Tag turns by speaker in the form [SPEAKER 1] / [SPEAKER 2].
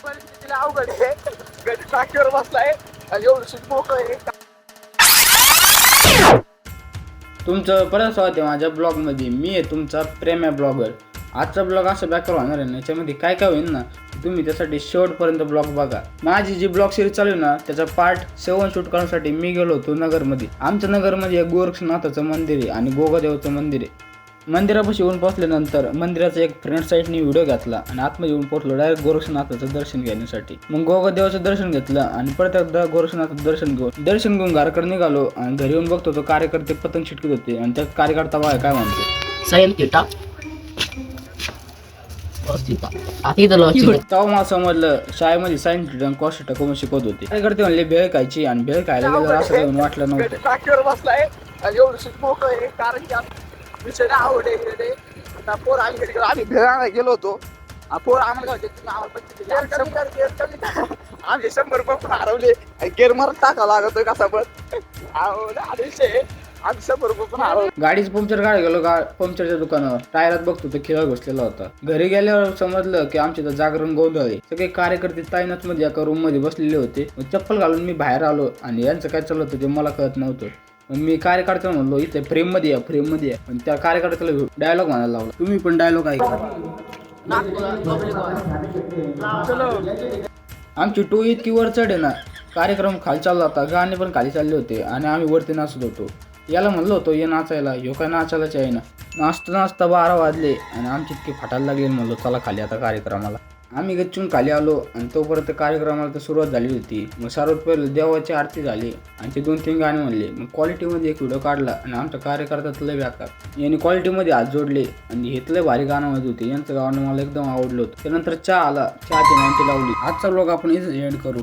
[SPEAKER 1] परिस्थितीला अवघड आहे. गडी टाकीवर बसलाय आणि एवढं शीट मोकळं आहे.
[SPEAKER 2] तुमचं परत स्वागत आहे माझ्या ब्लॉगमध्ये. मी आहे तुमचा प्रेम ब्लॉगर. आजचा ब्लॉग असा बॅकर होणार आहे ना, याच्यामध्ये काय काय होईल ना, तुम्ही त्यासाठी शेवटपर्यंत ब्लॉग बघा. माझी जी ब्लॉग सिरीज चालू आहे ना, त्याचा पार्ट 7 शूट करण्यासाठी मी गेलो होतो नगरमध्ये. आमच्या नगरमध्ये एक गोरक्षनाथाचं मंदिर आहे आणि गोगादेवाचं मंदिर आहे. मंदिरापाशी येऊन पोहोचल्यानंतर मंदिराचा एक फ्रंट साईडनी व्हिडिओ घेतला आणि आतमध्ये येऊन पोहोचलो डायरेक्ट गोरक्षनाथाचं दर्शन घेण्यासाठी. मग गोगादेवाचं दर्शन घेतलं आणि परत एकदा गोरक्षनाथाचं दर्शन घेऊन घराकडे निघालो आणि घरी येऊन बघतो तो कार्यकर्ते पतंग शिटकत होते आणि त्यात कार्यकर्ता बघा काय म्हणतो,
[SPEAKER 3] साइन थिटा cos थिटा. आता इथं लॉजिक
[SPEAKER 2] तेव्हा मला समजलं शाळेमध्ये साइन थिटा आणि कॉस थिटा कोण शिकवत होते. कार्यकर्ते म्हणले भेळ खायची आणि भेळ खायला गेलं असं काही वाटलं
[SPEAKER 1] गडी
[SPEAKER 2] नव्हतं.
[SPEAKER 1] टाकीवर बसलाय आणि एवढं शीट मोकळं आहे. कारण की विषय आवड आहे. आता पोर आम्ही भेळ आणायला गेलो होतो. पोर आम्हाला आम्ही 100 रुपये पण हरवले. गेर मारत टाका लागतोय कसा पण विषय आम्ही 100 रुपये पण हरवले.
[SPEAKER 2] गाडीचं पंक्चर काढायला गेलो पंक्चरच्या दुकानावर. टायरात बघतो तो खिळा घुसलेला होता. घरी गेल्यावर समजलं की आमच्या इथं जागरण गोंधळ आहे. सगळे कार्यकर्ते ताईनाथ मध्ये एका रूम मध्ये बसलेले होते. चप्पल घालून मी बाहेर आलो आणि यांचं काय चाललं होतं ते मला कळत नव्हतं. मग मी कार्यकर्त्याला म्हणलो इथे फ्रेम मध्ये या. पण त्या कार्यकर्त्याला डायलॉग म्हणायला लावला. तुम्ही पण डायलॉग ऐका. आमची टू इतकी वर चढ आहे ना, कार्यक्रम खाली चालला होता, गाणे पण खाली चालले होते आणि आम्ही वरती नाचत होतो. याला म्हणलो होतो ये नाचायला, ह्यो काय नाचायलाच आहे ना. नाचता 12 वाजले आणि आमची इतकी फाटायला लागली. म्हणलो चला खाली आता कार्यक्रमाला. आम्ही गच्चून खाली आलो आणि तोपर्यंत कार्यक्रमाला तर सुरुवात झाली होती. मग सर्वात पहिलं देवाची आरती झाली आणि ते 2-3 गाणे म्हणले. मग क्वालिटीमध्ये एक व्हिडिओ काढला आणि आमच्या कार्यकर्त्यात लय बेकार यांनी क्वालिटीमध्ये हात जोडले आणि हे लय भारी गाणं म्हणत होते. यांचं गाणं मला एकदम आवडलं होतं. त्यानंतर चहा आला, चहाची नाईन्टी लावली. आजचा ब्लॉग आपण इथे एंड करू.